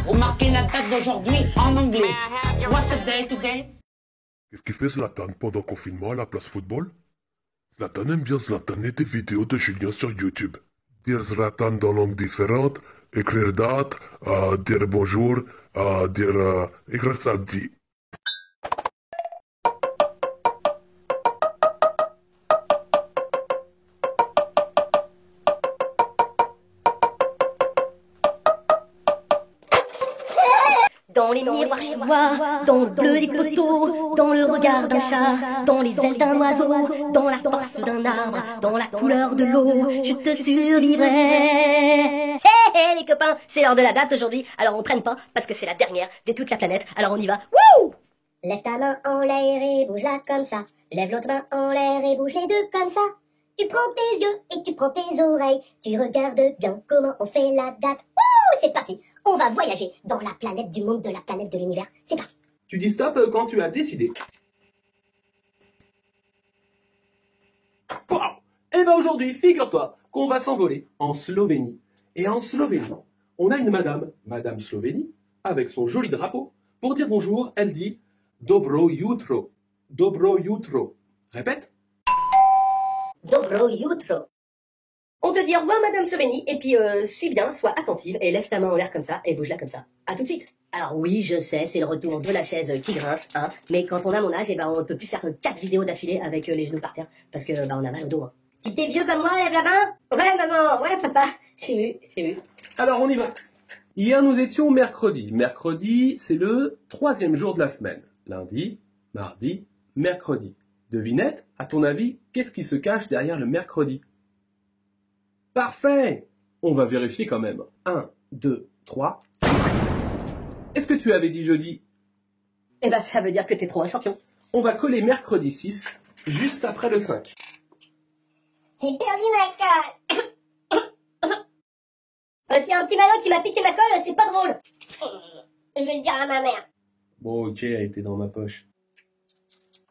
Remarquez la date d'aujourd'hui en anglais. What's the day today? Qu'est-ce qu'il fait Zlatan pendant le confinement à la place football? Zlatan aime bien Zlataner des vidéos de Julien sur YouTube. Dire Zlatan dans langue différente, écrire date, dire bonjour, écrire samedi. Dans les miroirs chinois, dans le bleu des photos, dans le regard d'un chat, dans les ailes d'un oiseau, dans la force d'un arbre, dans la couleur de l'eau, je te survivrai. Hé hé les copains, c'est l'heure de la date aujourd'hui, alors on traîne pas parce que c'est la dernière de toute la planète, alors on y va. Wouh! Lève ta main en l'air et bouge-la comme ça. Lève l'autre main en l'air et bouge les deux comme ça. Tu prends tes yeux et tu prends tes oreilles. Tu regardes bien comment on fait la date. Wouh! C'est parti! On va voyager dans la planète du monde, de la planète de l'univers. C'est parti. Tu dis stop quand tu as décidé. Wow. Et ben aujourd'hui, figure-toi qu'on va s'envoler en Slovénie. Et en Slovénie, on a une Madame Slovénie, avec son joli drapeau. Pour dire bonjour, elle dit Dobro jutro. Dobro jutro. Répète. Dobro jutro. On te dit au revoir Madame Slovénie, et puis suis bien, sois attentive, et lève ta main en l'air comme ça, et bouge-la comme ça. À tout de suite. Alors oui, je sais, c'est le retour de la chaise qui grince, hein, mais quand on a mon âge, eh ben, on ne peut plus faire 4 vidéos d'affilée avec les genoux par terre, parce que on a mal au dos. Hein. Si t'es vieux comme moi, lève la main. Ouais maman, ouais papa, j'ai vu. Alors on y va. Hier nous étions mercredi. Mercredi, c'est le 3e jour de la semaine. Lundi, mardi, mercredi. Devinette, à ton avis, qu'est-ce qui se cache derrière le mercredi? Parfait! On va vérifier quand même. 1, 2, 3. Est-ce que tu avais dit jeudi? Eh ben ça veut dire que t'es trop un champion. On va coller mercredi 6, juste après le 5. J'ai perdu ma colle. S'il y a un petit malin qui m'a piqué ma colle, c'est pas drôle. Je vais le dire à ma mère. Bon, ok, elle était dans ma poche.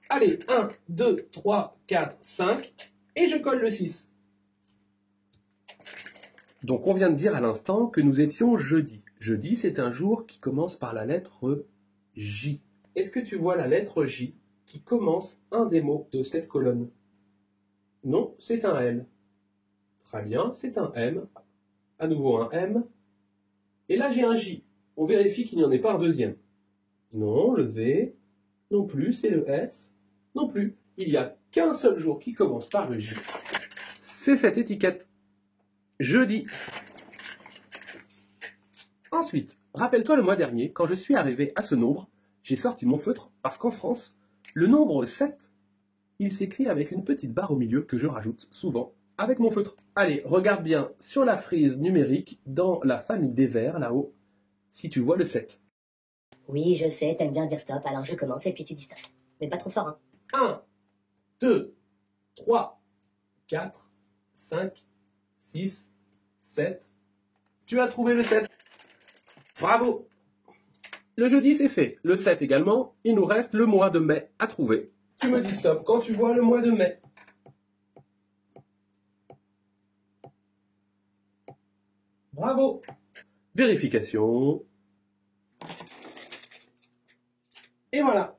Allez, 1, 2, 3, 4, 5. Et je colle le 6. Donc on vient de dire à l'instant que nous étions jeudi. Jeudi, c'est un jour qui commence par la lettre J. Est-ce que tu vois la lettre J qui commence un des mots de cette colonne? Non, c'est un L. Très bien, c'est un M. À nouveau un M. Et là j'ai un J. On vérifie qu'il n'y en ait pas un deuxième. Non, le V. Non plus, c'est le S. Non plus. Il n'y a qu'un seul jour qui commence par le J. C'est cette étiquette. Jeudi. Ensuite, rappelle-toi le mois dernier, quand je suis arrivé à ce nombre, j'ai sorti mon feutre parce qu'en France, le nombre 7, il s'écrit avec une petite barre au milieu que je rajoute souvent avec mon feutre. Allez, regarde bien sur la frise numérique dans la famille des vers là-haut, si tu vois le 7. Oui, je sais, t'aimes bien dire stop, alors je commence et puis tu dis stop. Mais pas trop fort, hein. 1, 2, 3, 4, 5, 6, 7. Tu as trouvé le 7. Bravo. Le jeudi, c'est fait. Le 7 également. Il nous reste le mois de mai à trouver. Tu me dis stop quand tu vois le mois de mai. Bravo. Vérification. Et voilà.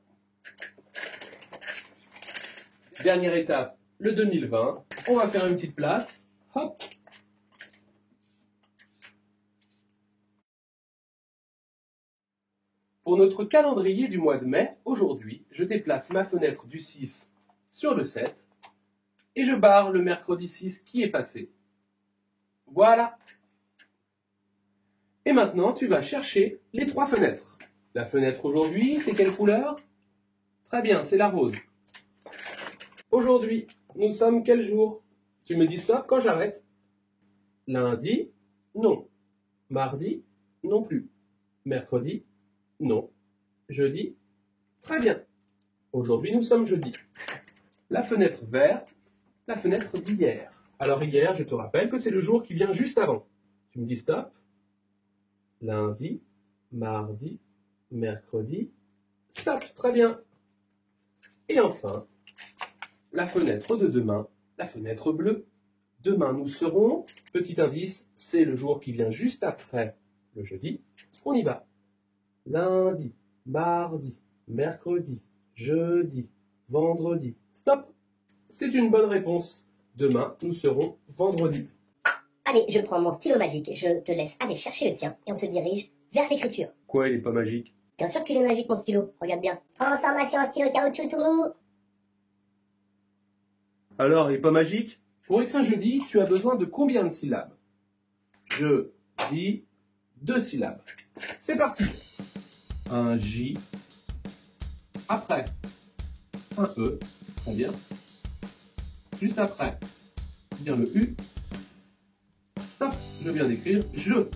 Dernière étape, le 2020. On va faire une petite place. Hop. Pour notre calendrier du mois de mai, aujourd'hui, je déplace ma fenêtre du 6 sur le 7 et je barre le mercredi 6 qui est passé. Voilà. Et maintenant, tu vas chercher les 3 fenêtres. La fenêtre aujourd'hui, c'est quelle couleur? Très bien, c'est la rose. Aujourd'hui, nous sommes quel jour? Tu me dis stop quand j'arrête. Lundi, non. Mardi, non plus. Mercredi, non. Jeudi, très bien. Aujourd'hui, nous sommes jeudi. La fenêtre verte, la fenêtre d'hier. Alors hier, je te rappelle que c'est le jour qui vient juste avant. Tu me dis stop. Lundi, mardi, mercredi, stop, très bien. Et enfin, la fenêtre de demain, la fenêtre bleue. Demain, nous serons, petit indice, c'est le jour qui vient juste après Le jeudi, on y va. Lundi, mardi, mercredi, jeudi, vendredi. Stop! C'est une bonne réponse. Demain, nous serons vendredi. Allez, je prends mon stylo magique, je te laisse aller chercher le tien et on se dirige vers l'écriture. Quoi, il est pas magique? Bien sûr qu'il est magique mon stylo, regarde bien. Transformation en stylo caoutchouc tout mou. Alors, il est pas magique? Pour écrire jeudi, tu as besoin de combien de syllabes? Je dis 2 syllabes. C'est parti. Un J. Après, un E. Très bien. Juste après, dire le U. Stop, je viens d'écrire je.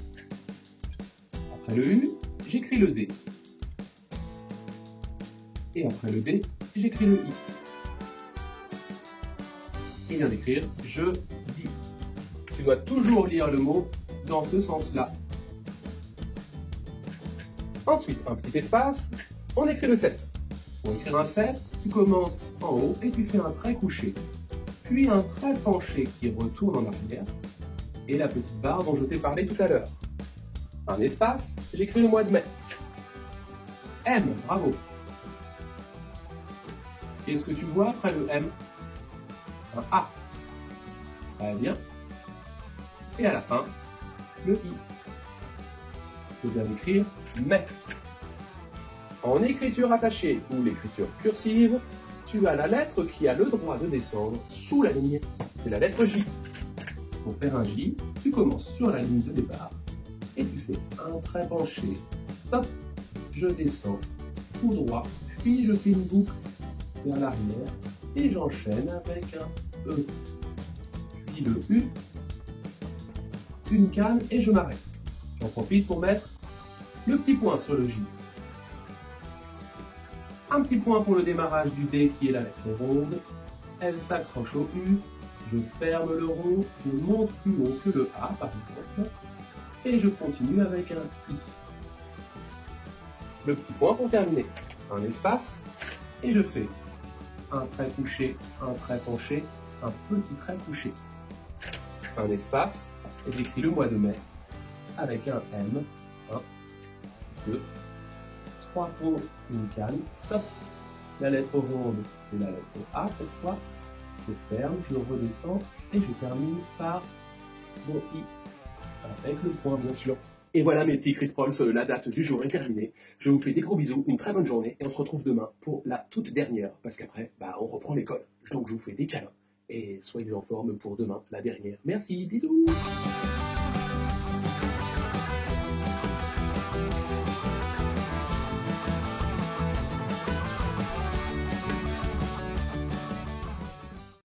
Après le U, j'écris le D. Et après le D, j'écris le I. Il vient d'écrire je dis. Tu dois toujours lire le mot dans ce sens-là. Ensuite, un petit espace, on écrit le 7. Pour écrire un 7, tu commences en haut et tu fais un trait couché, puis un trait penché qui retourne en arrière, et la petite barre dont je t'ai parlé tout à l'heure. Un espace, j'écris le mois de mai. M, bravo. Qu'est-ce que tu vois après le M? Un A. Très bien. Et à la fin, le I. Je viens d'écrire mai. En écriture attachée ou l'écriture cursive, tu as la lettre qui a le droit de descendre sous la ligne. C'est la lettre J. Pour faire un J, tu commences sur la ligne de départ et tu fais un trait penché. Stop. Je descends tout droit, puis je fais une boucle vers l'arrière et j'enchaîne avec un E. Puis le U, une canne et je m'arrête. J'en profite pour mettre le petit point sur le J. Un petit point pour le démarrage du D qui est la lettre ronde. Elle s'accroche au U. Je ferme le rond. Je monte plus haut que le A par exemple. Et je continue avec un I. Le petit point pour terminer. Un espace. Et je fais un trait couché, un trait penché, un petit trait couché. Un espace. Et j'écris le mois de mai avec un M. 1, 2, 3 pour une canne. Stop. La lettre ronde, c'est la lettre A cette fois. Je ferme, je redescends et je termine par mon I. Avec le point, bien sûr. Et voilà mes petits Chris Pauls, la date du jour est terminée. Je vous fais des gros bisous, une très bonne journée et on se retrouve demain pour la toute dernière. Parce qu'après, on reprend l'école. Donc je vous fais des câlins. Et soyez en forme pour demain, la dernière. Merci, bisous.